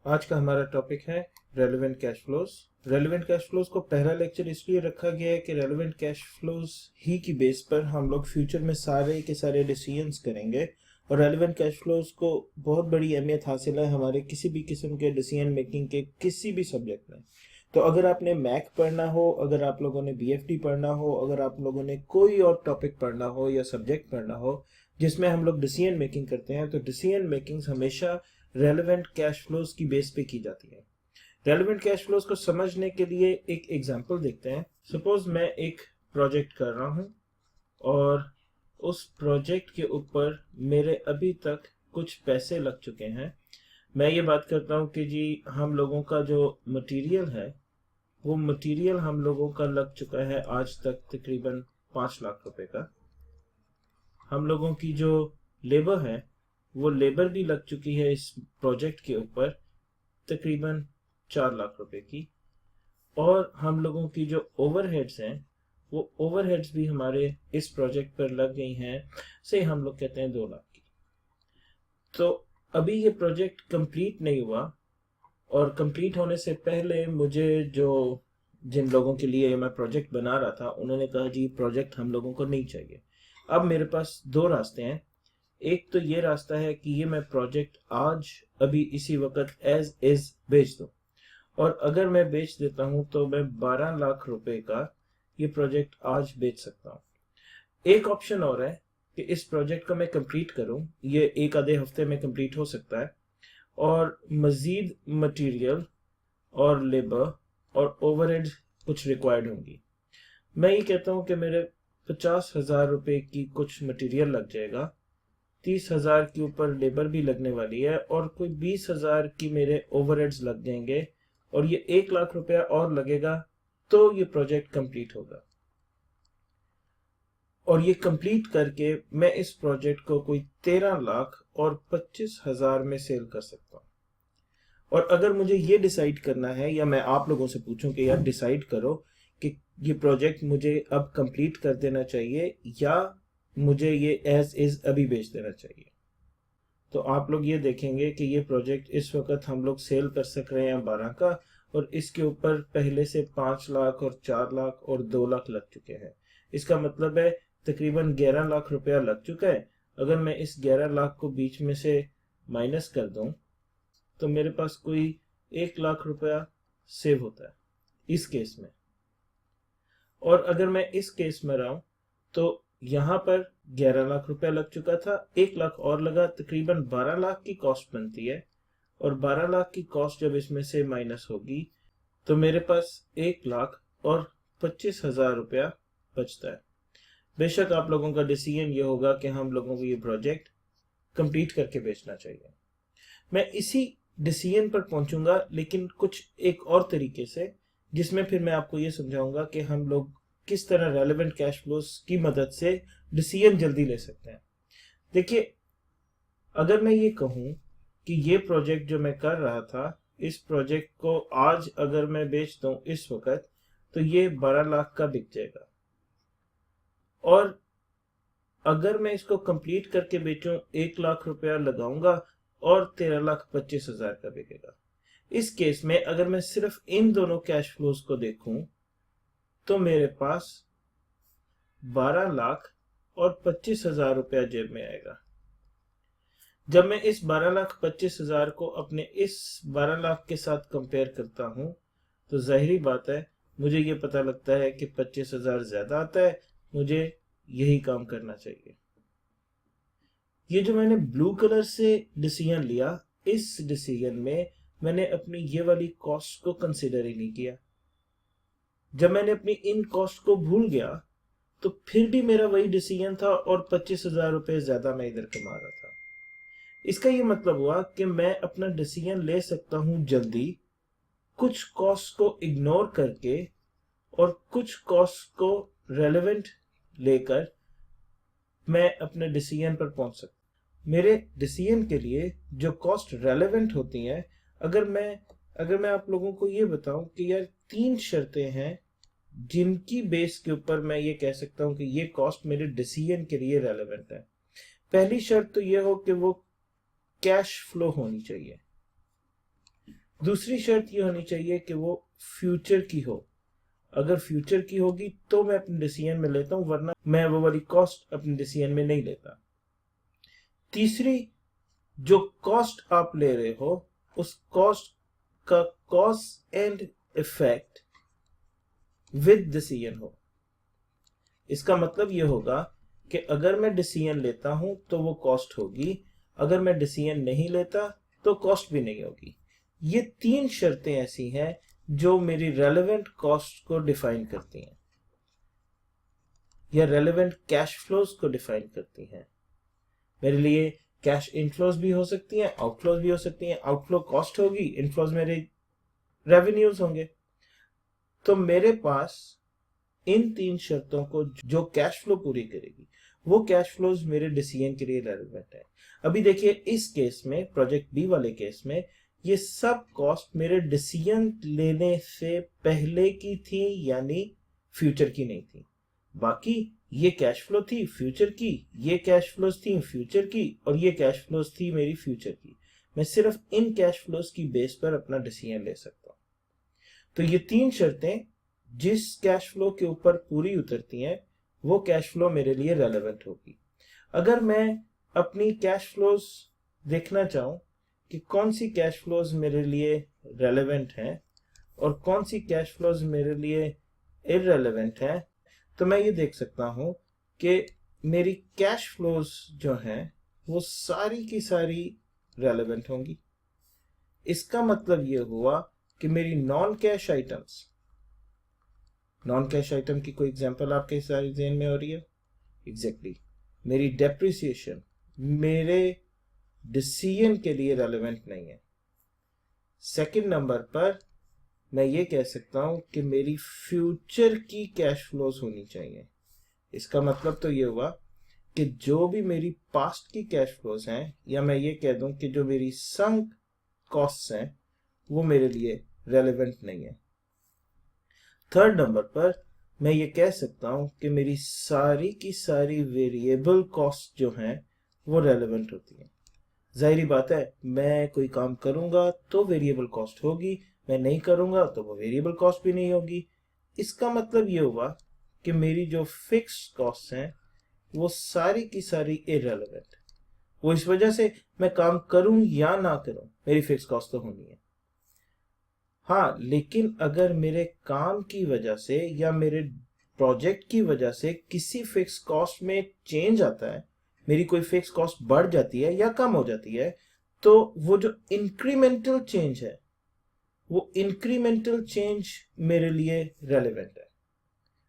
आज का हमारा टॉपिक है relevant cash flows. Relevant cash flows को पहला लेक्चर इसलिए रखा गया है कि रेलेवेंट कैश फ्लोज ही की बेस पर हम लोग फ्यूचर में सारे के सारे डिसीजंस करेंगे और रेलेवेंट कैश फ्लोज को बहुत बड़ी अहमियत हासिल है हमारे किसी भी किस्म के डिसीजन मेकिंग के किसी भी सब्जेक्ट में। तो अगर आपने मैक पढ़ना हो, अगर आप लोगों ने बीएफटी पढ़ना हो, अगर आप लोगों ने कोई और टॉपिक पढ़ना हो या सब्जेक्ट पढ़ना हो जिसमें हम लोग डिसीजन मेकिंग करते हैं, तो डिसीजन मेकिंग हमेशा रेलेवेंट कैश फ्लोज की बेस पे की जाती है। रेलेवेंट कैश फ्लोज को समझने के लिए एक एग्जांपल देखते हैं। सपोज मैं एक प्रोजेक्ट कर रहा हूं और उस प्रोजेक्ट के ऊपर मेरे अभी तक कुछ पैसे लग चुके हैं। मैं ये बात करता हूं कि जी हम लोगों का जो मटेरियल है वो मटेरियल हम लोगों का लग चुका है आज तक तकरीबन 5 लाख रुपए का। हम लोगों की जो लेबर है वो लेबर भी लग चुकी है इस प्रोजेक्ट के ऊपर तकरीबन 4 लाख रुपए की। और हम लोगों की जो ओवरहेड्स हैं वो ओवरहेड्स भी हमारे इस प्रोजेक्ट पर लग गई हैं, से हम लोग कहते हैं 2 लाख की। तो अभी ये प्रोजेक्ट कंप्लीट नहीं हुआ और कंप्लीट होने से पहले मुझे जो जिन लोगों के लिए मैं प्रोजेक्ट बना रहा था उन्होंने कहा जी प्रोजेक्ट हम लोगों को नहीं चाहिए। अब मेरे पास दो रास्ते हैं। एक तो ये रास्ता है कि ये मैं प्रोजेक्ट आज अभी इसी वक्त एज इज बेच दूं, और अगर मैं बेच देता हूं तो मैं 12 लाख रुपए का ये प्रोजेक्ट आज बेच सकता हूं। एक ऑप्शन और है कि इस प्रोजेक्ट को मैं कंप्लीट करूं, ये एक आधे हफ्ते में कंप्लीट हो सकता है और मजीद मटेरियल और लेबर और ओवरहेड कुछ रिक्वायर्ड होंगी। मैं ये कहता हूं कि मेरे 50,000 रुपए की कुछ मटेरियल लग जाएगा, 30,000 के ऊपर लेबर भी लगने वाली है और कोई 20,000 की मेरे ओवरहेड्स लग जाएंगे और ये 1 लाख रुपया और लगेगा तो ये प्रोजेक्ट कंप्लीट होगा। और ये कंप्लीट करके मैं इस प्रोजेक्ट को कोई 13,25,000 में सेल कर सकता हूँ। और अगर मुझे ये डिसाइड करना है या मैं आप लोगों से पूछूं कि यार डिसाइड करो कि ये प्रोजेक्ट मुझे अब कंप्लीट कर देना चाहिए या मुझे ये एज इज अभी बेच देना चाहिए, तो आप लोग ये देखेंगे कि ये प्रोजेक्ट इस वक्त हम लोग सेल कर सक रहे हैं 12 का और इसके ऊपर पहले से 5 लाख और 4 लाख और 2 लाख लग चुके हैं। इसका मतलब है तकरीबन 11 लाख रुपया लग चुका है। अगर मैं इस 11 लाख को बीच में से माइनस कर दूं तो मेरे पास कोई 1 लाख रुपया सेव होता है इस केस में। और अगर मैं इस केस में रहा हूं तो यहां पर 11 लाख रुपया लग चुका था, 1 लाख और लगा, तकरीबन 12 लाख की कॉस्ट बनती है। और 12 लाख की कॉस्ट जब इसमें से माइनस होगी तो मेरे पास 1,25,000 रुपया बचता है। बेशक आप लोगों का डिसीजन ये होगा कि हम लोगों को ये प्रोजेक्ट कंप्लीट करके बेचना चाहिए। मैं इसी डिसीजन पर पहुंचूंगा लेकिन कुछ एक और तरीके से, जिसमें फिर मैं आपको ये समझाऊंगा कि हम लोग किस तरह रेलेवेंट कैश फ्लोज की मदद से डिसीजन जल्दी ले सकते हैं। देखिए, अगर मैं ये कहूं कि ये प्रोजेक्ट जो मैं कर रहा था इस प्रोजेक्ट को आज अगर मैं बेच दूं इस वक्त तो ये 12 लाख का बिक जाएगा, और अगर मैं इसको कंप्लीट करके बेचूं 1 लाख रुपया लगाऊंगा और 13,25,000 का बिकेगा। इस केस में अगर मैं सिर्फ इन दोनों कैश फ्लोज को देखूं तो मेरे पास 12,25,000 रुपया जेब में आएगा। जब मैं इस 12,25,000 को अपने इस 12 लाख के साथ कंपेयर करता हूं तो जाहिर बात है मुझे ये पता लगता है कि 25,000 ज्यादा आता है, मुझे यही काम करना चाहिए। ये जो मैंने ब्लू कलर से डिसीजन लिया, इस डिसीजन में मैंने अपनी ये वाली कॉस्ट को कंसिडर ही नहीं किया। जब मैंने अपनी इन कॉस्ट को भूल गया तो फिर भी मेरा वही डिसीजन था और 25,000 रुपए ज्यादा मैं इधर कमा रहा था। इसका ये मतलब हुआ कि मैं अपना डिसीजन ले सकता हूं जल्दी, कुछ कॉस्ट को इग्नोर करके और कुछ कॉस्ट को रेलेवेंट लेकर मैं अपने डिसीजन पर पहुंच सकता। मेरे डिसीजन के लिए जो कॉस्ट रेलेवेंट होती हैं, अगर मैं आप लोगों को ये बताऊं कि यार 3 शर्तें हैं जिनकी बेस के ऊपर मैं ये कह सकता हूं कि ये कॉस्ट मेरे डिसीजन के लिए रेलेवेंट है। पहली शर्त तो ये हो कि वो कैश फ्लो होनी चाहिए। दूसरी शर्त ये होनी चाहिए कि वो फ्यूचर की हो। अगर फ्यूचर की होगी तो मैं अपने डिसीजन में लेता हूं, वरना मैं वो वाली कॉस्ट अपने डिसीजन में नहीं लेता। तीसरी, जो कॉस्ट आप ले रहे हो उस कॉस्ट का cause and effect with decision हो। इसका मतलब ये होगा कि अगर मैं डिसीजन लेता हूं तो वो कॉस्ट होगी, अगर मैं डिसीजन नहीं लेता तो कॉस्ट भी नहीं होगी। ये तीन शर्तें ऐसी हैं जो मेरी रेलेवेंट कॉस्ट को डिफाइन करती हैं या रेलेवेंट कैश फ्लोज को डिफाइन करती हैं। मेरे लिए कैश इनफ्लोज भी हो सकती हैं, आउटफ्लोज भी हो सकती हैं। आउटफ्लो कॉस्ट होगी, इनफ्लोज मेरे रेवेन्यूज होंगे। तो मेरे पास इन तीन शर्तों को जो कैश फ्लो पूरी करेगी वो कैश फ्लोज मेरे डिसीजन के लिए रेलेवेंट है। अभी देखिए इस केस में, प्रोजेक्ट बी वाले केस में, ये सब कॉस्ट मेरे डिसीजन लेने से पहले की थी, यानी फ्यूचर की नहीं थी। बाकी ये कैश फ्लो थी फ्यूचर की, ये कैश फ्लोज थी फ्यूचर की, और ये कैश फ्लोज थी मेरी फ्यूचर की। मैं सिर्फ इन कैश फ्लोज की बेस पर अपना डिसीजन ले सकता हूं। तो ये तीन शर्तें जिस कैश फ्लो के ऊपर पूरी उतरती हैं वो कैश फ्लो मेरे लिए रेलेवेंट होगी। अगर मैं अपनी कैश फ्लोज देखना चाहूं कि कौन सी कैश फ्लोज मेरे लिए रेलेवेंट हैं और कौन सी कैश फ्लोज मेरे लिए इररेलेवेंट हैं, तो मैं ये देख सकता हूं कि मेरी कैश फ्लोज जो हैं वो सारी की सारी रेलेवेंट होंगी। इसका मतलब ये हुआ कि मेरी non cash items, non cash item की कोई एग्जांपल आपके सारे ध्यान में हो रही है? एग्जैक्टली मेरी डेप्रिसिएशन मेरे डिसीजन के लिए रेलेवेंट नहीं है। सेकंड नंबर पर मैं ये कह सकता हूं कि मेरी फ्यूचर की कैश फ्लोज होनी चाहिए। इसका मतलब तो ये हुआ कि जो भी मेरी पास्ट की कैश फ्लोज हैं, या मैं ये कह दूं कि जो मेरी संक कॉस्ट्स हैं, वो मेरे लिए रेलेवेंट नहीं है। थर्ड नंबर पर मैं ये कह सकता हूं कि मेरी सारी की सारी वेरिएबल कॉस्ट जो हैं वो रेलेवेंट होती हैं। जाहिर बात है, मैं कोई काम करूंगा तो वेरिएबल कॉस्ट होगी, मैं नहीं करूंगा तो वो वेरिएबल कॉस्ट भी नहीं होगी। इसका मतलब ये हुआ कि मेरी जो फिक्स कॉस्ट हैं वो सारी की सारी इररेलेवेंट। वो इस वजह से मैं काम करूं या ना करूं मेरी फिक्स कॉस्ट तो होनी है। हाँ, लेकिन अगर मेरे काम की वजह से या मेरे प्रोजेक्ट की वजह से किसी फिक्स कॉस्ट में चेंज आता है, मेरी कोई फिक्स कॉस्ट बढ़ जाती है या कम हो जाती है, तो वो जो इंक्रीमेंटल चेंज है वो इंक्रीमेंटल चेंज मेरे लिए रेलेवेंट है,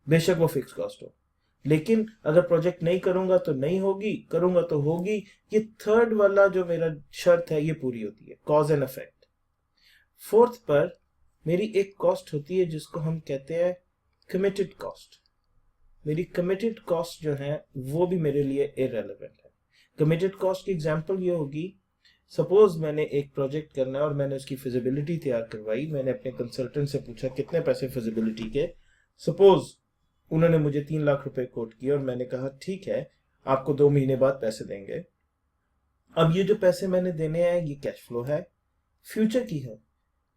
बेशक वो फिक्स कॉस्ट हो। लेकिन अगर प्रोजेक्ट नहीं करूंगा तो नहीं होगी, करूंगा तो होगी। ये थर्ड वाला जो मेरा शर्त है ये पूरी होती है, कॉज एंड इफेक्ट। फोर्थ पर मेरी एक कॉस्ट होती है जिसको हम कहते हैं कमिटेड कॉस्ट। मेरी कमिटेड कॉस्ट जो है वो भी मेरे लिए इररेलेवेंट है। कमिटेड कॉस्ट की एग्जांपल ये होगी, सपोज मैंने एक प्रोजेक्ट करना है और मैंने उसकी फिजिबिलिटी तैयार करवाई। मैंने अपने कंसल्टेंट से पूछा कितने पैसे फिजिबिलिटी के। सपोज उन्होंने मुझे 3 लाख रुपए कोट किए और मैंने कहा ठीक है, आपको 2 महीने बाद पैसे देंगे। अब ये जो पैसे मैंने देने हैं ये कैश फ्लो है, फ्यूचर की है।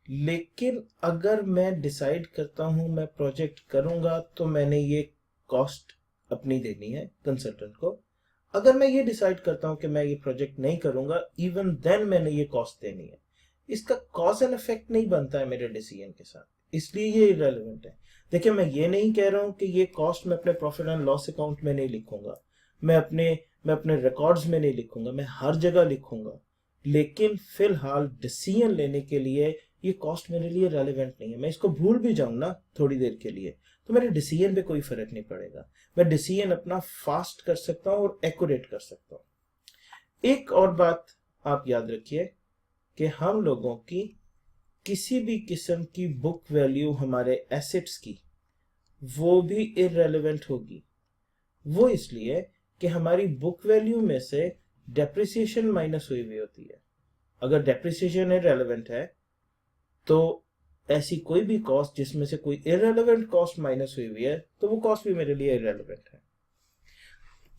लेकिन अगर मैं डिसाइड करता हूं मैं प्रोजेक्ट करूंगा तो मैंने ये कॉस्ट अपनी देनी है कंसल्टेंट को। अगर मैं ये डिसाइड करता हूं कि मैं ये प्रोजेक्ट नहीं करूंगा, इवन देन मैंने ये कॉस्ट देनी है। इसका कॉज एंड इफेक्ट नहीं बनता है मेरे डिसीजन के साथ, इसलिए ये इररेलेवेंट है। देखिए, मैं ये नहीं कह रहा हूं कि ये कॉस्ट मैं अपने प्रॉफिट एंड लॉस अकाउंट में नहीं लिखूंगा, मैं अपने रिकॉर्ड्स में नहीं लिखूंगा, मैं हर जगह लिखूंगा। लेकिन फिलहाल डिसीजन लेने के लिए ये कॉस्ट मेरे लिए रेलेवेंट नहीं है। मैं इसको भूल भी जाऊं ना थोड़ी देर के लिए तो मेरे डिसीजन पे कोई फर्क नहीं पड़ेगा। मैं डिसीजन अपना फास्ट कर सकता हूं और एक्यूरेट कर सकता हूं। एक और बात आप याद रखिए कि हम लोगों की किसी भी किस्म की बुक वैल्यू हमारे एसेट्स की वो भी इररेलेवेंट होगी। वो इसलिए कि हमारी बुक वैल्यू में से डेप्रिसिएशन माइनस हुई हुई होती है। अगर डेप्रिसिएशन इररेलेवेंट है तो ऐसी कोई भी कॉस्ट जिसमें से कोई इररेलेवेंट कॉस्ट माइनस हुई हुई है तो वो कॉस्ट भी मेरे लिए इररेलेवेंट है।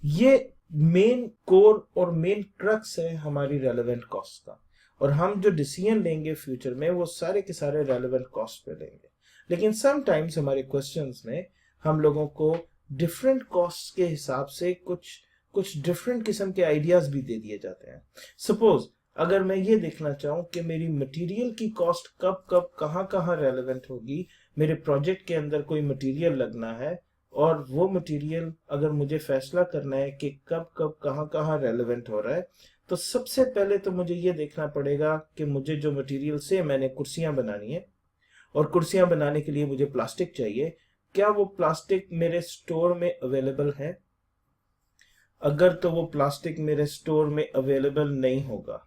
ये मेन कोर और मेन क्रक्स है हमारी रेलेवेंट कॉस्ट का। और हम जो डिसीजन लेंगे फ्यूचर में वो सारे के सारे रेलेवेंट कॉस्ट पे लेंगे। लेकिन समटाइम्स हमारे क्वेश्चंस में हम लोगों को डिफरेंट कॉस्ट के हिसाब से कुछ कुछ डिफरेंट किस्म के आइडियाज भी दे दिए जाते हैं। सपोज अगर मैं ये देखना चाहूँ कि मेरी मटेरियल की कॉस्ट कब कब कहाँ कहाँ रेलेवेंट होगी, मेरे प्रोजेक्ट के अंदर कोई मटेरियल लगना है और वो मटेरियल अगर मुझे फैसला करना है कि कब कब कहाँ कहाँ रेलेवेंट हो रहा है, तो सबसे पहले तो मुझे ये देखना पड़ेगा कि मुझे जो मटेरियल से मैंने कुर्सियां बनानी है और कुर्सियां बनाने के लिए मुझे प्लास्टिक चाहिए, क्या वो प्लास्टिक मेरे स्टोर में अवेलेबल है। अगर तो वो प्लास्टिक मेरे स्टोर में अवेलेबल नहीं होगा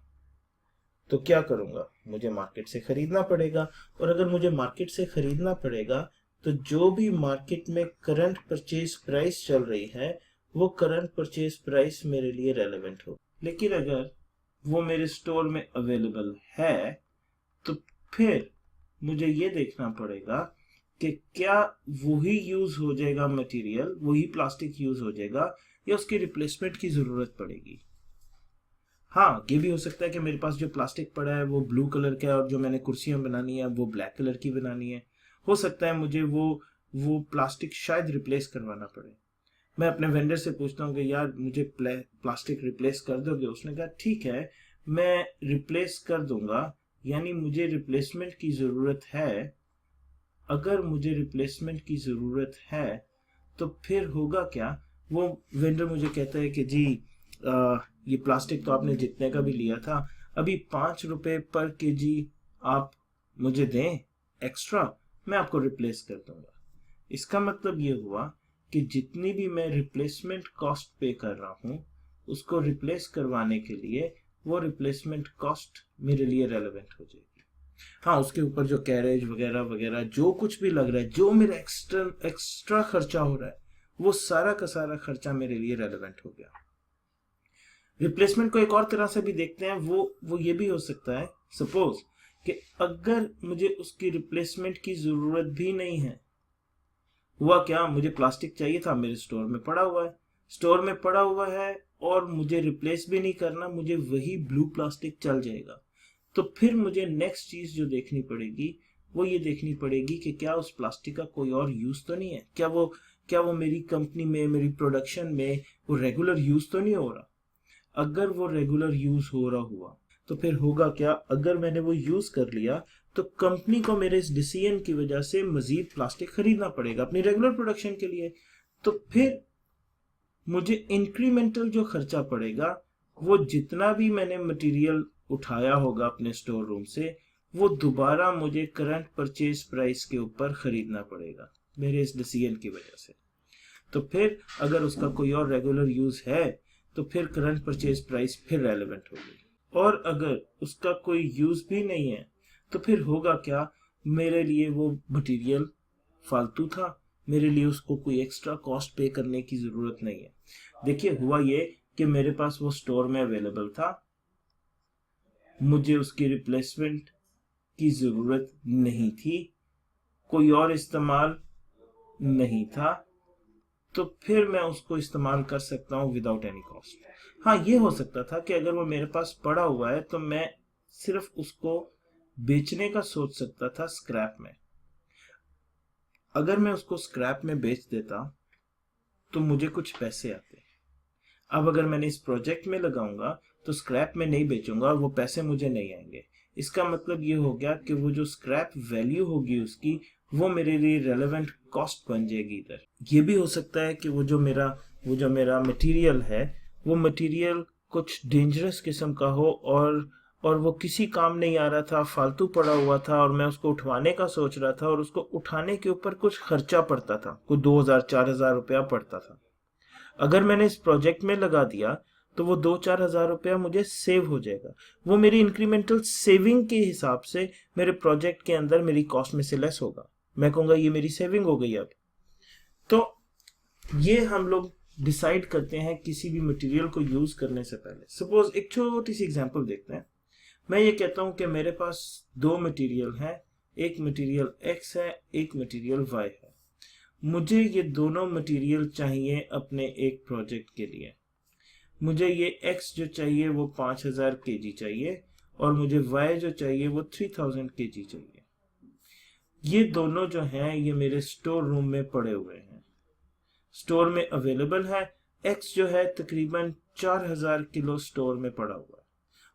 तो क्या करूंगा, मुझे मार्केट से खरीदना पड़ेगा। और अगर मुझे मार्केट से खरीदना पड़ेगा तो जो भी मार्केट में करंट परचेज प्राइस चल रही है वो करंट परचेज प्राइस मेरे लिए रेलेवेंट हो। लेकिन अगर वो मेरे स्टोर में अवेलेबल है तो फिर मुझे ये देखना पड़ेगा कि क्या वही यूज हो जाएगा मटेरियल, वही प्लास्टिक यूज हो जाएगा या उसकी रिप्लेसमेंट की जरूरत पड़ेगी। हाँ, ये भी हो सकता है कि मेरे पास जो प्लास्टिक पड़ा है वो ब्लू कलर का है और जो मैंने कुर्सियां बनानी है वो ब्लैक कलर की बनानी है। हो सकता है मुझे वो प्लास्टिक शायद रिप्लेस करवाना पड़े। मैं अपने वेंडर से पूछता हूँ कि यार मुझे प्लास्टिक रिप्लेस कर दोगे। उसने कहा ठीक है मैं रिप्लेस कर दूंगा, यानी मुझे रिप्लेसमेंट की ज़रूरत है। अगर मुझे रिप्लेसमेंट की ज़रूरत है तो फिर होगा क्या, वो वेंडर मुझे कहता है कि जी ये प्लास्टिक तो आपने जितने का भी लिया था, अभी 5 रुपए पर केजी आप मुझे दें एक्स्ट्रा, मैं आपको रिप्लेस कर दूंगा। इसका मतलब ये हुआ कि जितनी भी मैं रिप्लेसमेंट कॉस्ट पे कर रहा हूँ उसको रिप्लेस करवाने के लिए वो रिप्लेसमेंट कॉस्ट मेरे लिए रेलेवेंट हो जाएगी। हाँ, उसके ऊपर जो कैरेज वगैरह वगैरह जो कुछ भी लग रहा है, जो मेरा एक्स्ट्रा खर्चा हो रहा है, वो सारा का सारा खर्चा मेरे लिए रेलेवेंट हो गया। रिप्लेसमेंट को एक और तरह से भी देखते हैं, वो ये भी हो सकता है सपोज कि अगर मुझे उसकी रिप्लेसमेंट की जरूरत भी नहीं है। हुआ क्या, मुझे प्लास्टिक चाहिए था, मेरे स्टोर में पड़ा हुआ है, स्टोर में पड़ा हुआ है और मुझे रिप्लेस भी नहीं करना, मुझे वही ब्लू प्लास्टिक चल जाएगा। तो फिर मुझे नेक्स्ट चीज जो देखनी पड़ेगी वो ये देखनी पड़ेगी कि क्या उस प्लास्टिक का कोई और यूज तो नहीं है, क्या वो मेरी कंपनी में, मेरी प्रोडक्शन में वो रेगुलर यूज तो नहीं हो रहा। अगर वो रेगुलर यूज हो रहा हुआ तो फिर होगा क्या, अगर मैंने वो यूज कर लिया तो कंपनी को मेरे इस डिसीजन की वजह से मजीद प्लास्टिक खरीदना पड़ेगा अपनी रेगुलर प्रोडक्शन के लिए। तो फिर मुझे इंक्रीमेंटल जो खर्चा पड़ेगा वो जितना भी मैंने मटेरियल उठाया होगा अपने स्टोर रूम से वो दोबारा मुझे करंट परचेज प्राइस के ऊपर खरीदना पड़ेगा मेरे इस डिसीजन की वजह से। तो फिर अगर उसका कोई और रेगुलर यूज है तो फिर करंट परचेज प्राइस फिर रेलेवेंट होगी, और अगर उसका कोई यूज भी नहीं है तो फिर होगा क्या, मेरे लिए वो मटेरियल फालतू था, मेरे लिए उसको कोई एक्स्ट्रा कॉस्ट पे करने की जरूरत नहीं है। देखिए हुआ ये कि मेरे पास वो स्टोर में अवेलेबल था, मुझे उसकी रिप्लेसमेंट की जरूरत नहीं थी, कोई और इस्तेमाल नहीं था, तो फिर मैं उसको इस्तेमाल कर सकता हूँ विदाउट एनी कॉस्ट। हाँ, ये हो सकता था कि अगर वो मेरे पास पड़ा हुआ है तो मैं सिर्फ उसको बेचने का सोच सकता था स्क्रैप में। अगर मैं उसको स्क्रैप में बेच देता तो मुझे कुछ पैसे आते। अब अगर मैंने इस प्रोजेक्ट में लगाऊंगा तो स्क्रैप में नहीं बेचूंगा और वो पैसे मुझे नहीं आएंगे। इसका मतलब ये हो गया कि वो जो स्क्रैप वैल्यू होगी उसकी वो मेरे लिए रेलेवेंट कॉस्ट बन जाएगी इधर। ये भी हो सकता है कि वो जो मेरा मटेरियल है वो मटेरियल कुछ डेंजरस किस्म का हो और वो किसी काम नहीं आ रहा था, फालतू पड़ा हुआ था और मैं उसको उठवाने का सोच रहा था और उसको उठाने के ऊपर कुछ खर्चा पड़ता था, कुछ 2000-4000 रुपया पड़ता था। अगर मैंने इस प्रोजेक्ट में लगा दिया तो वो 2-4 हजार रुपया मुझे सेव हो जाएगा। वो मेरी इंक्रीमेंटल सेविंग के हिसाब से मेरे प्रोजेक्ट के अंदर मेरी कॉस्ट में से लेस होगा। मैं कहूँगा ये मेरी सेविंग हो गई। अब तो ये हम लोग डिसाइड करते हैं किसी भी मटेरियल को यूज करने से पहले। सपोज एक छोटी सी एग्जांपल देखते हैं। मैं ये कहता हूँ कि मेरे पास दो मटेरियल हैं, एक मटेरियल X है, एक मटेरियल Y है। मुझे ये दोनों मटेरियल चाहिए अपने एक प्रोजेक्ट के लिए। मुझे ये X जो चाहिए वो 5000 kg चाहिए और मुझे y जो चाहिए वो 3000 kg चाहिए। ये दोनों जो हैं ये मेरे स्टोर रूम में पड़े हुए हैं, स्टोर में अवेलेबल है। x जो है तकरीबन 4000 किलो स्टोर में पड़ा हुआ है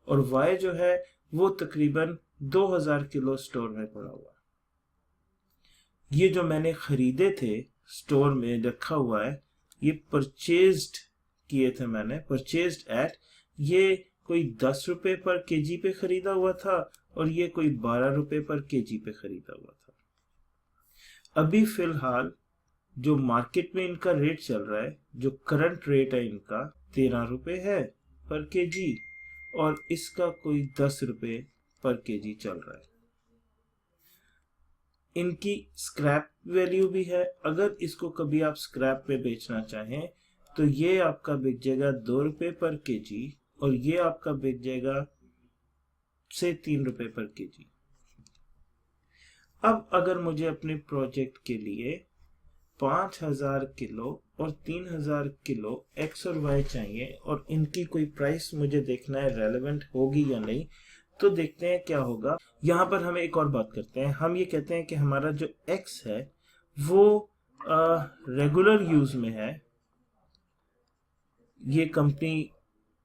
और y जो है वो तकरीबन 2000 किलो स्टोर में पड़ा हुआ है। ये जो मैंने खरीदे थे स्टोर में रखा हुआ है, ये परचेज्ड किए थे मैंने, परचेज्ड एट, ये कोई 10 रुपए पर केजी पे खरीदा हुआ था और ये कोई 12 रुपए पर केजी पे खरीदा हुआ था। अभी फिलहाल जो मार्केट में इनका रेट चल रहा है, जो करंट रेट है इनका 13 रुपए है पर केजी और इसका कोई 10 रुपए पर केजी चल रहा है। इनकी स्क्रैप वैल्यू भी है, अगर इसको कभी आप स्क्रैप पे बेचना चाहें तो ये आपका बिक जाएगा 2 रुपए पर केजी और ये आपका बिक जाएगा से 3 रुपए पर केजी। अब अगर मुझे अपने प्रोजेक्ट के लिए 5000 किलो और 3000 किलो एक्स और वाई चाहिए और इनकी कोई प्राइस मुझे देखना है रेलेवेंट होगी या नहीं, तो देखते हैं क्या होगा। यहाँ पर हमें एक और बात करते हैं, हम ये कहते हैं कि हमारा जो x है वो रेगुलर यूज में है, ये कंपनी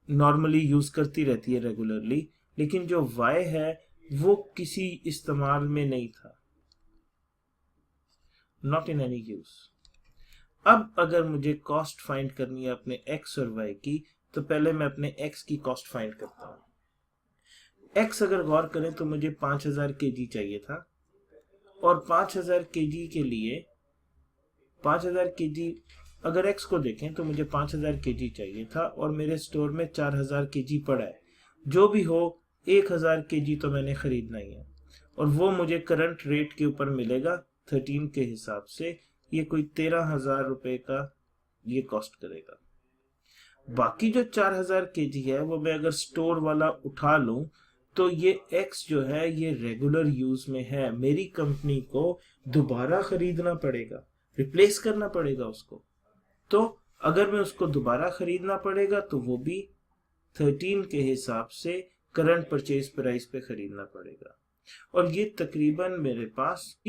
नॉर्मली यूज करती रहती है रेगुलरली, लेकिन जो y है वो किसी इस्तेमाल में नहीं था, नॉट इन एनी यूज। अब अगर मुझे कॉस्ट फाइंड करनी है अपने x और y की, तो पहले मैं अपने x की कॉस्ट फाइंड करता हूँ। x अगर गौर करें तो मुझे 5000 kg चाहिए था और 5000 kg के लिए 5000 kg, अगर x को देखें तो मुझे 5000 kg चाहिए था और मेरे स्टोर में 4000 kg पड़ा है। जो भी हो 1000 kg तो मैंने खरीदना ही है और वो मुझे करंट रेट के ऊपर मिलेगा 13 के हिसाब से, ये कोई 13,000 रुपए का ये कॉस्ट करेगा। बाकी जो 4000 kg है वो मैं अगर स्टोर वाला उठा लूं तो ये x जो है ये रेगुलर यूज में है, मेरी कंपनी को दोबारा खरीदना पड़ेगा, रिप्लेस करना पड़ेगा उसको। तो अगर मैं उसको दोबारा खरीदना पड़ेगा तो वो भी 13 के हिसाब से करंट परचेज प्राइस पे खरीदना पड़ेगा और ये तकरीबन मेरे पास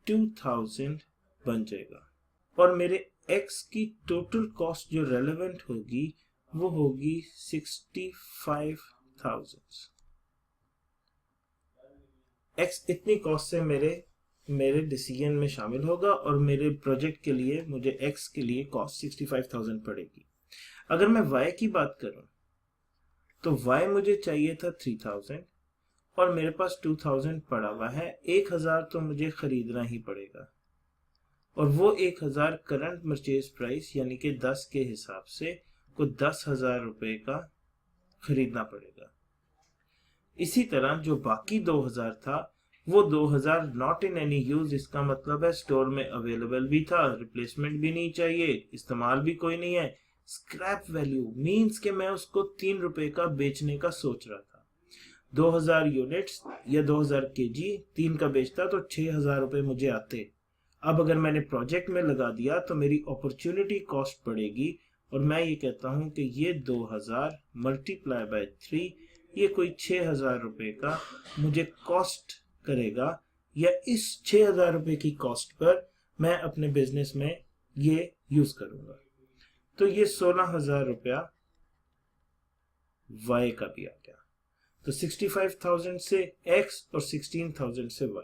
2000 बन जाएगा और मेरे x की टोटल कॉस्ट जो रेलेवेंट होगी वो होगी 65,000। x इतनी कॉस्ट से मेरे डिसीजन में शामिल होगा और मेरे प्रोजेक्ट के लिए मुझे x के लिए कॉस्ट 65,000 पड़ेगी। अगर मैं y की बात करूं तो y मुझे चाहिए था 3000 और मेरे पास 2000 पड़ा हुआ है, 1000 तो मुझे खरीदना ही पड़ेगा और वो 1000 करंट परचेज प्राइस यानी कि 10 के हिसाब से को 10,000 रुपए का खरीदना पड़ेगा। इसी तरह जो बाकी 2000 था वो 2000 नॉट इन एनी यूज, इसका मतलब है स्टोर में अवेलेबल भी था, रिप्लेसमेंट भी नहीं चाहिए, इस्तेमाल भी कोई नहीं है। स्क्रैप वैल्यू मींस के मैं उसको 3 रुपए का बेचने का सोच रहा था। 2000 यूनिट्स या 2000 केजी 3 का बेचता तो 6000 रुपए मुझे आते। अब अगर मैंने प्रोजेक्ट में लगा दिया तो मेरी अपॉर्चुनिटी कॉस्ट पड़ेगी और मैं ये कहता हूं कि ये 2000 मल्टीप्लाई बाय 3 ये कोई 6000 रुपए का मुझे कॉस्ट करेगा, या इस 6000 रुपए की कॉस्ट पर मैं अपने बिजनेस में ये यूज करूंगा। तो ये 16,000 रुपया y का भी आ गया। तो 65,000 से x और 16,000 से y।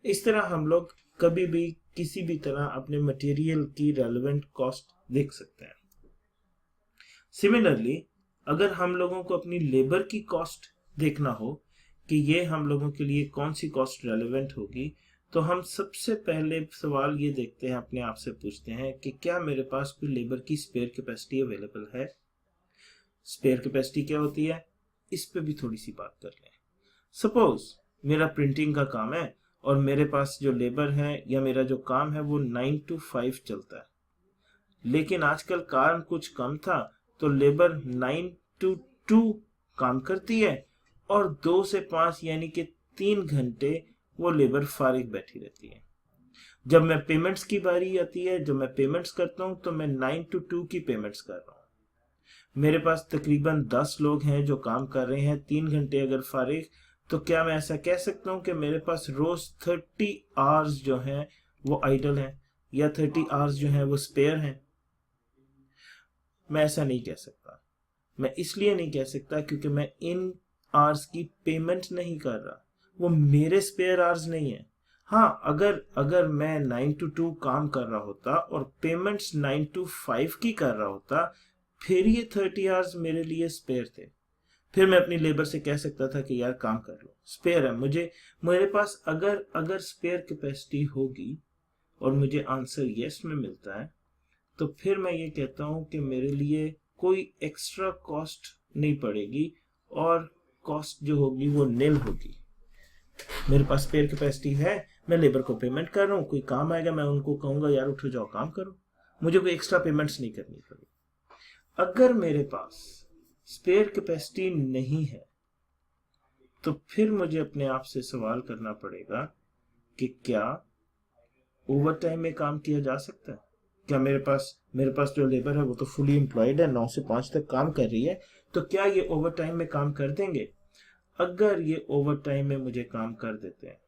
इस तरह हम लोग कभी भी किसी भी तरह अपने मटेरियल की रेलेवेंट कॉस्ट देख सकते हैं। सिमिलरली अगर हम लोगों को अपनी लेबर की कॉस्ट देखना हो कि ये हम लोगों के लिए कौन सी कॉस्ट रेलेवेंट होगी, तो हम सबसे पहले सवाल ये देखते हैं, अपने आप से पूछते हैं कि क्या मेरे पास कोई लेबर की स्पेयर कैपेसिटी अवेलेबल है। स्पेयर कैपेसिटी क्या होती है, इस पे भी थोड़ी सी बात कर लें। सपोज मेरा प्रिंटिंग का काम है और मेरे पास जो लेबर है या मेरा जो काम है वो 9 to 5 चलता है, लेकिन आजकल काम कुछ कम था तो लेबर 9 to 2 काम करती है और 2 से 5 यानी कि 3 घंटे वो लेबर फारिग बैठी रहती है। जब मैं पेमेंट्स की बारी आती है, जब मैं पेमेंट्स करता हूं तो मैं 9 to 2 की पेमेंट्स कर रहा हूं। मेरे पास तकरीबन 10 लोग हैं जो काम कर रहे हैं 3 घंटे अगर फारिग, तो क्या मैं ऐसा कह सकता हूँ कि मेरे पास रोज 30 आवर्स जो हैं वो आइडल हैं, या 30 आवर्स जो हैं वो स्पेयर हैं? मैं ऐसा नहीं कह सकता। मैं इसलिए नहीं कह सकता क्योंकि मैं इन आवर्स की पेमेंट नहीं कर रहा, वो मेरे स्पेयर आवर्स नहीं है। हाँ, अगर अगर मैं 9 to 2 काम कर रहा होता और पेमेंट्स 9 to 5 की कर रहा होता, फिर ये 30 आवर्स मेरे लिए स्पेयर थे। फिर मैं अपनी लेबर से कह सकता था कि यार काम कर लो, स्पेयर है मुझे, मेरे पास अगर अगर स्पेयर कैपेसिटी होगी और मुझे आंसर यस में मिलता है, तो फिर मैं ये कहता हूँ कि मेरे लिए कोई एक्स्ट्रा कॉस्ट नहीं पड़ेगी और कॉस्ट जो होगी वो निल होगी। मेरे पास स्पेयर कैपेसिटी है, मैं लेबर को पेमेंट कर रहा हूँ, कोई काम आएगा मैं उनको कहूंगा यार उठो जाओ काम करो, मुझे कोई एक्स्ट्रा पेमेंट्स नहीं करनी पड़ेगी। अगर मेरे पास स्पेयर कैपेसिटी नहीं है तो फिर मुझे अपने आप से सवाल करना पड़ेगा कि क्या ओवर टाइम में काम किया जा सकता है? क्या मेरे पास जो लेबर है वो तो फुली एम्प्लॉयड है, 9 से 5 तक काम कर रही है, तो क्या ये ओवर टाइम में काम कर देंगे? अगर ये ओवर टाइम में मुझे काम कर देते हैं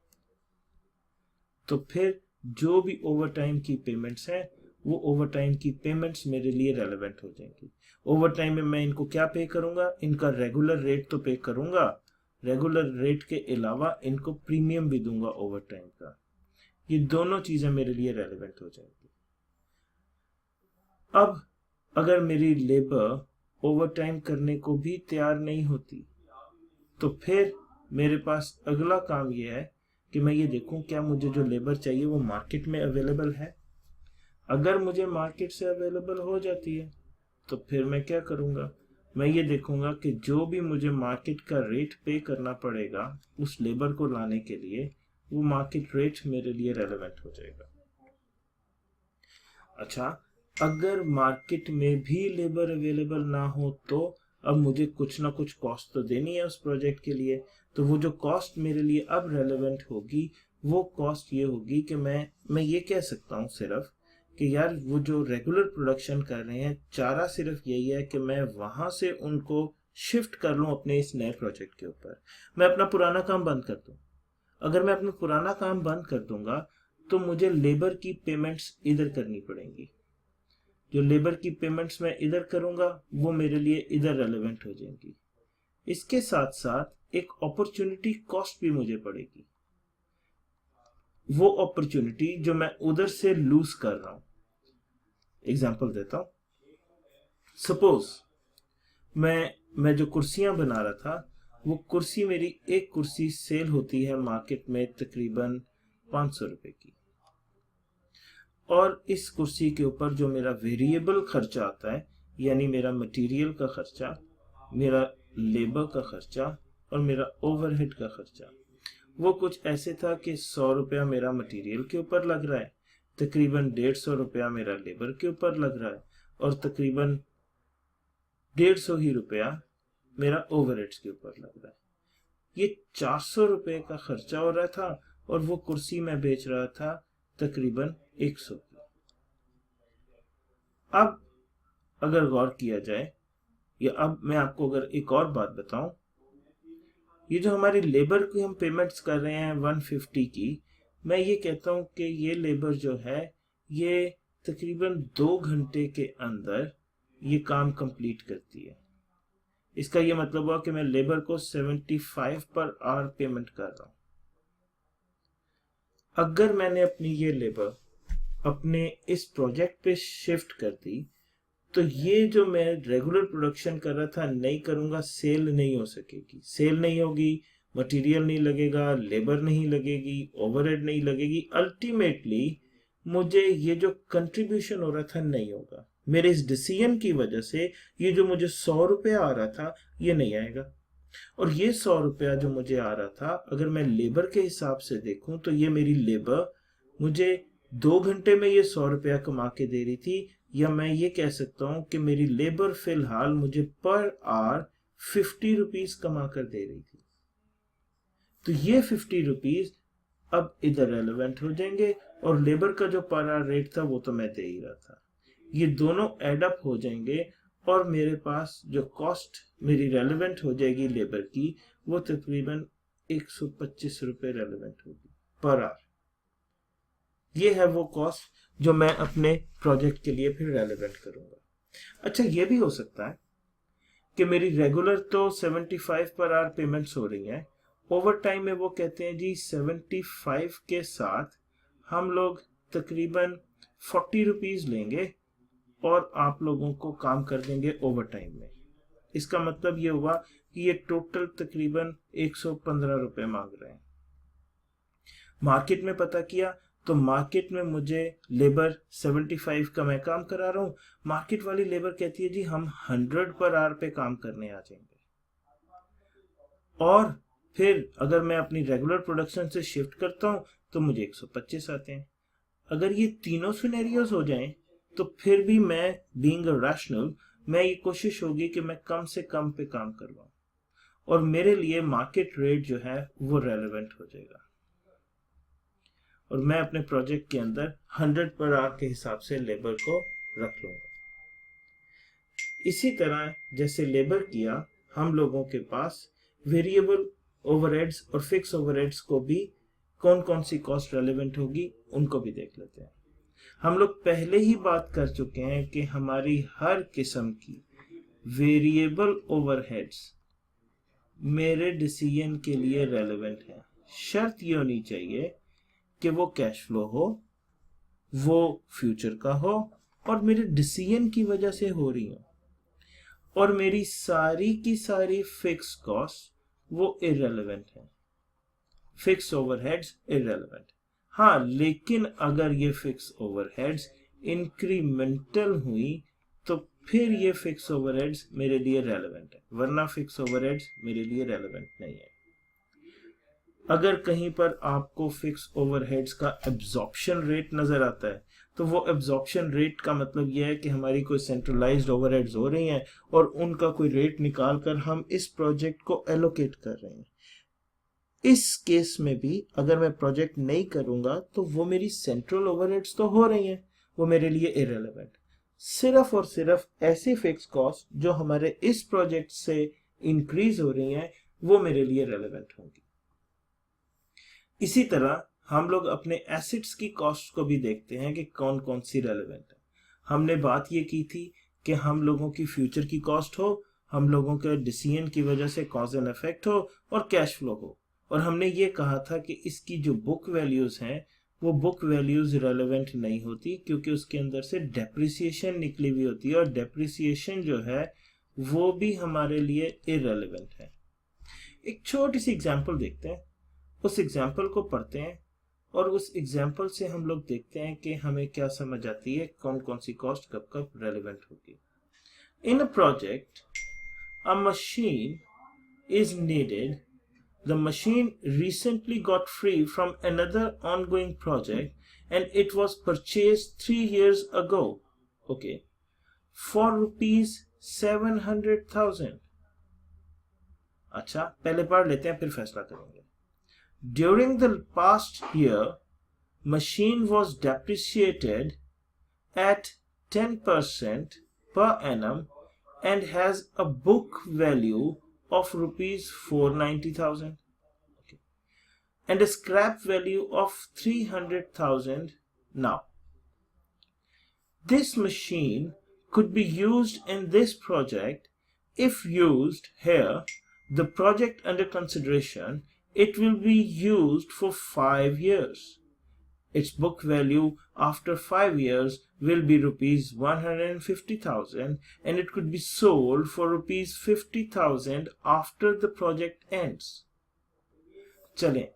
तो फिर जो भी ओवर टाइम की पेमेंट्स हैं वो ओवर टाइम की पेमेंट्स मेरे लिए रेलेवेंट हो जाएंगी। ओवर टाइम में मैं इनको क्या पे करूंगा? इनका रेगुलर रेट तो पे करूंगा, रेगुलर रेट के अलावा इनको प्रीमियम भी दूंगा ओवर टाइम का। ये दोनों चीजें मेरे लिए रेलेवेंट हो जाएंगी। अब अगर मेरी लेबर ओवर टाइम करने को भी तैयार नहीं होती, तो फिर मेरे पास अगला काम यह है कि मैं ये देखूं क्या मुझे जो लेबर चाहिए वो मार्केट में अवेलेबल है। अगर मुझे मार्केट से अवेलेबल हो जाती है तो फिर मैं क्या करूंगा? मैं ये देखूंगा कि जो भी मुझे मार्केट का रेट पे करना पड़ेगा उस लेबर को लाने के लिए, वो मार्केट रेट मेरे लिए रेलेवेंट हो जाएगा। अच्छा, अगर मार्केट में भी लेबर अवेलेबल ना हो तो अब मुझे कुछ ना कुछ कॉस्ट तो देनी है उस प्रोजेक्ट के लिए। तो वो जो कॉस्ट मेरे लिए अब रेलेवेंट होगी वो कॉस्ट ये होगी कि मैं ये कह सकता हूँ सिर्फ कि यार वो जो रेगुलर प्रोडक्शन कर रहे हैं, चारा सिर्फ यही है कि मैं वहां से उनको शिफ्ट कर लूं अपने इस नए प्रोजेक्ट के ऊपर, मैं अपना पुराना काम बंद कर दूं। अगर मैं अपना पुराना काम बंद कर दूंगा तो मुझे लेबर की पेमेंट्स इधर करनी पड़ेंगी, जो लेबर की पेमेंट्स मैं इधर करूंगा वो मेरे लिए इधर रेलेवेंट हो जाएंगी। इसके साथ साथ एक अपॉर्चुनिटी कॉस्ट भी मुझे पड़ेगी, वो अपॉर्चुनिटी जो मैं उधर से लूज कर रहा हूं। एग्जांपल देता हूं, सपोज मैं जो कुर्सियां बना रहा था, वो कुर्सी मेरी एक कुर्सी सेल होती है मार्केट में तकरीबन 500 रुपए की, और इस कुर्सी के ऊपर जो मेरा वेरिएबल खर्चा आता है, यानी मेरा मटेरियल का खर्चा, मेरा लेबर का खर्चा और मेरा ओवरहेड का खर्चा, वो कुछ ऐसे था कि 100 रुपया मेरा मटेरियल के ऊपर लग रहा है, तकरीबन 150 रुपया मेरा लेबर के ऊपर लग रहा है, और तकरीबन 150 ही रुपया मेरा ओवरहेड्स के ऊपर लग रहा है। ये 400 रुपए का खर्चा हो रहा था और वो कुर्सी मैं बेच रहा था तकरीबन 100 की। अब अगर गौर किया जाए, या अब मैं आपको अगर एक और बात बताऊं, ये जो हमारी लेबर की हम पेमेंट्स कर रहे हैं 150 की, मैं ये कहता हूं कि ये लेबर जो है ये तकरीबन 2 घंटे के अंदर ये काम कंप्लीट करती है। इसका ये मतलब हुआ कि मैं लेबर को 75 पर आवर पेमेंट कर रहा हूं। अगर मैंने अपनी ये लेबर अपने इस प्रोजेक्ट पे शिफ्ट कर दी, तो ये जो मैं रेगुलर प्रोडक्शन कर रहा था नहीं करूंगा, सेल नहीं हो सकेगी, सेल नहीं होगी, मटेरियल नहीं लगेगा, लेबर नहीं लगेगी, ओवरहेड नहीं लगेगी, अल्टीमेटली मुझे ये जो कंट्रीब्यूशन हो रहा था नहीं होगा। मेरे इस डिसीजन की वजह से ये जो मुझे 100 रुपया आ रहा था ये नहीं आएगा, और ये 100 रुपया जो मुझे आ रहा था अगर मैं लेबर के हिसाब से देखूं तो ये मेरी लेबर मुझे 2 घंटे में ये 100 रुपया कमा के दे रही थी, या मैं ये कह सकता हूं कि मेरी लेबर फिलहाल मुझे पर आवर 50 रुपीज कमा कर दे रही थी। तो ये 50 रुपीज अब इधर रेलेवेंट हो जाएंगे, और लेबर का जो पर आवर रेट था वो तो मैं दे ही रहा था, ये दोनों एड अप हो जाएंगे और मेरे पास जो कॉस्ट मेरी रेलेवेंट हो जाएगी लेबर की, वो तकरीबन 125 रुपए रेलेवेंट होगी पर आवर। ये है वो कॉस्ट जो मैं अपने प्रोजेक्ट के लिए फिर रेलेवेंट करूंगा। अच्छा, ये भी हो सकता है कि मेरी रेगुलर तो 75 पर आवर पेमेंट्स हो रही हैं, ओवर टाइम में वो कहते हैं जी 75 के साथ हम लोग तकरीबन 40 रुपीज लेंगे और आप लोगों को काम कर देंगे ओवर टाइम में। इसका मतलब ये हुआ कि ये टोटल तकरीबन 115 रुपए मांग रहे हैं। मार्केट में पता किया तो मार्केट में मुझे लेबर 75 का मैं काम करा रहा हूं, मार्केट वाली लेबर कहती है जी हम 100 पर आवर पे काम करने आ जाएंगे। और फिर अगर मैं अपनी रेगुलर प्रोडक्शन से शिफ्ट करता हूं तो मुझे 125 आते हैं। अगर ये तीनों सिनेरियोज हो जाएं तो फिर भी मैं बीइंग अ रैशनल, मैं ये कोशिश होगी कि मैं कम से कम पे काम करवाऊं और मेरे लिए मार्केट रेट जो है वो रेलेवेंट हो जाएगा और मैं अपने प्रोजेक्ट के अंदर 100 पर आवर के हिसाब से लेबर को रख लूंगा। इसी तरह जैसे लेबर किया, हम लोगों के पास वेरिएबल ओवरहेड्स और फिक्स ओवरहेड्स को भी कौन कौन सी कॉस्ट रेलेवेंट होगी उनको भी देख लेते हैं। हम लोग पहले ही बात कर चुके हैं कि हमारी हर किस्म की वेरिएबल ओवरहेड्स मेरे डिसीजन के लिए रेलेवेंट है। शर्त ये होनी चाहिए कि वो कैश फ्लो हो, वो फ्यूचर का हो और मेरे डिसीजन की वजह से हो रही हो, और मेरी सारी की सारी फिक्स कॉस्ट वो इररेलेवेंट है, फिक्स ओवरहेड्स इररेलेवेंट। हाँ, लेकिन अगर ये फिक्स ओवरहेड्स इंक्रीमेंटल हुई तो फिर ये फिक्स ओवरहेड्स मेरे लिए रेलेवेंट है, वरना फिक्स ओवरहेड्स मेरे लिए रेलेवेंट नहीं है। अगर कहीं पर आपको फिक्स ओवरहेड्स का एब्जॉर्प्शन रेट नजर आता है तो वो एब्जॉर्प्शन रेट का मतलब यह है कि हमारी कोई सेंट्रलाइज्ड ओवरहेड्स हो रही हैं और उनका कोई रेट निकाल कर हम इस प्रोजेक्ट को एलोकेट कर रहे हैं। इस केस में भी अगर मैं प्रोजेक्ट नहीं करूंगा तो वो मेरी सेंट्रल ओवरहेड्स तो हो रही हैं, वो मेरे लिए इररेलेवेंट। सिर्फ और सिर्फ ऐसे फिक्स कॉस्ट जो हमारे इस प्रोजेक्ट से इंक्रीज हो रही हैं वो मेरे लिए रेलेवेंट होंगी। इसी तरह हम लोग अपने एसेट्स की कॉस्ट को भी देखते हैं कि कौन कौन सी रेलेवेंट है। हमने बात ये की थी कि हम लोगों की फ्यूचर की कॉस्ट हो, हम लोगों के डिसीजन की वजह से कॉज एंड इफेक्ट हो और कैश फ्लो हो, और हमने ये कहा था कि इसकी जो बुक वैल्यूज हैं वो बुक वैल्यूज रेलेवेंट नहीं होती क्योंकि उसके अंदर से डेप्रिसिएशन निकली हुई होती है और डेप्रिसिएशन जो है वो भी हमारे लिए इररेलेवेंट है। एक छोटी सी एग्जांपल देखते हैं, उस एग्जाम्पल को पढ़ते हैं और उस एग्जाम्पल से हम लोग देखते हैं कि हमें क्या समझ आती है, कौन कौन सी कॉस्ट कब कब रेलेवेंट होगी। In a project a machine is needed, the machine recently got free from another ongoing project and it was purchased 3 years ago, okay, for rupees 700,000। अच्छा, पहले पढ़ लेते हैं फिर फैसला करेंगे। During the past year, machine was depreciated at 10% per annum and has a book value of rupees 490,000, okay, and a scrap value of 300,000 now. This machine could be used in this project. If used here, the project under consideration, it will be used for 5 years. Its book value after 5 years will be rupees 150,000 and it could be sold for rupees 50,000 after the project ends. चलें,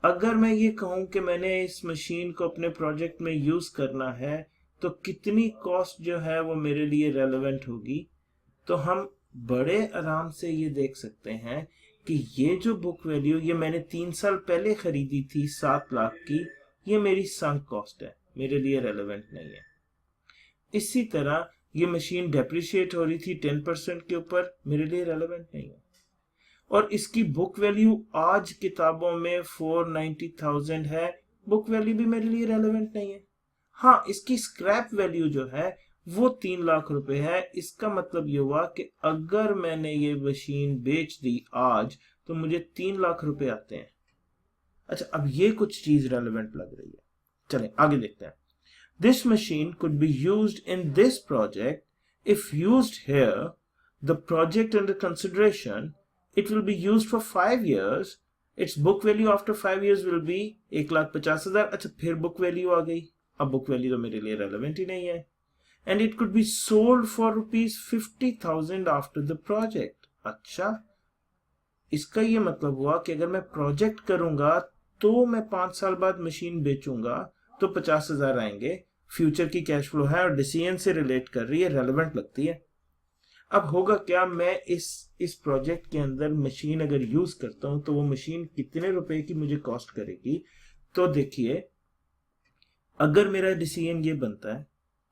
अगर मैं ये कहूं कि मैंने इस machine को अपने प्रोजेक्ट में यूज करना है तो कितनी कॉस्ट जो है वो मेरे लिए रेलेवेंट होगी, तो हम बड़े आराम से ये देख सकते हैं कि ये जो बुक वैल्यू ये मैंने 3 साल पहले खरीदी थी 7 लाख की, ये मेरी संक कॉस्ट है, मेरे लिए रेलेवेंट नहीं है। इसी तरह ये मशीन डेप्रिशिएट हो रही थी 10% के ऊपर, मेरे लिए रेलेवेंट नहीं है। और इसकी बुक वैल्यू आज किताबों में 490,000 है, बुक वैल्यू भी मेरे लिए रेलेवेंट नहीं है। हाँ, इसकी स्क्रैप वैल्यू जो है वो 3 लाख रुपए है। इसका मतलब ये हुआ कि अगर मैंने ये मशीन बेच दी आज तो मुझे 3 लाख रुपए आते हैं। अच्छा, अब ये कुछ चीज रेलेवेंट लग रही है, चलें आगे देखते हैं। This machine could be used in this project if used here the project under consideration it will be used for 5 years। It's book value after 5 years will be 1,50,000। अच्छा, फिर बुक वैल्यू आ गई। अब बुक वैल्यू तो मेरे लिए relevant ही नहीं है। And it could be sold for ₹50,000 after the project। अच्छा, इसका ये मतलब हुआ कि अगर मैं प्रोजेक्ट करूंगा तो मैं 5 साल बाद मशीन बेचूंगा तो 50,000 आएंगे। फ्यूचर की कैश फ्लो है और डिसीजन से रिलेट कर रही है, रेलेवेंट लगती है। अब होगा क्या, मैं इस प्रोजेक्ट के अंदर मशीन अगर यूज करता हूं तो वो मशीन कितने रुपए की मुझे कॉस्ट करेगी। तो देखिए, अगर मेरा डिसीजन ये बनता है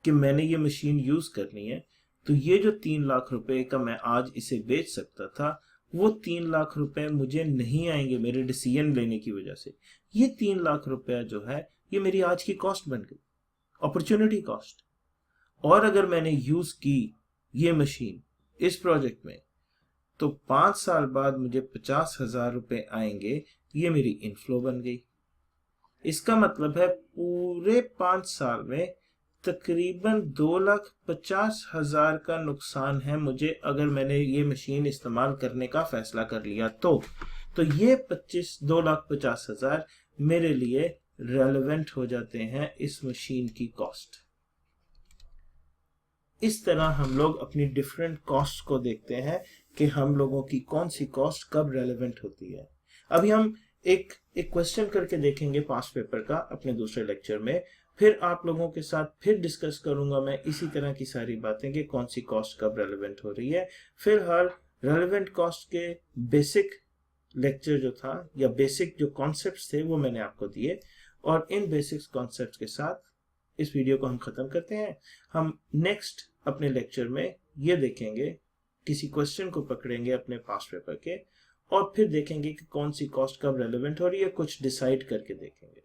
कि मैंने ये मशीन यूज करनी है तो ये जो 3 लाख रुपए का मैं आज इसे बेच सकता था, वो 3 लाख रुपए मुझे नहीं आएंगे मेरे डिसीजन लेने की वजह से। ये 3 लाख रुपया जो है ये मेरी आज की कॉस्ट बन गई, अपॉर्चुनिटी कॉस्ट। और अगर मैंने यूज की ये मशीन इस प्रोजेक्ट में तो 5 साल बाद मुझे 50,000 रुपए आएंगे, ये मेरी इनफ्लो बन गई। इसका मतलब है पूरे 5 साल में तकरीबन 2,50,000 का नुकसान है मुझे अगर मैंने ये मशीन इस्तेमाल करने का फैसला कर लिया तो ये 2,50,000 मेरे लिए रेलेवेंट हो जाते हैं इस मशीन की कॉस्ट। इस तरह हम लोग अपनी डिफरेंट कॉस्ट को देखते हैं कि हम लोगों की कौन सी कॉस्ट कब रेलेवेंट होती है। अभी हम एक क्वेश्चन करके देखेंगे पास्ट पेपर का अपने दूसरे लेक्चर में। फिर आप लोगों के साथ फिर डिस्कस करूंगा मैं इसी तरह की सारी बातें कि कौन सी कॉस्ट कब रेलेवेंट हो रही है। फिर हर रेलेवेंट कॉस्ट के बेसिक लेक्चर जो था या बेसिक जो कॉन्सेप्ट्स थे वो मैंने आपको दिए, और इन बेसिक कॉन्सेप्ट्स के साथ इस वीडियो को हम खत्म करते हैं। हम नेक्स्ट अपने लेक्चर में ये देखेंगे, किसी क्वेश्चन को पकड़ेंगे अपने पास्ट पेपर के और फिर देखेंगे कि कौन सी कॉस्ट कब रेलेवेंट हो रही है, कुछ डिसाइड करके देखेंगे।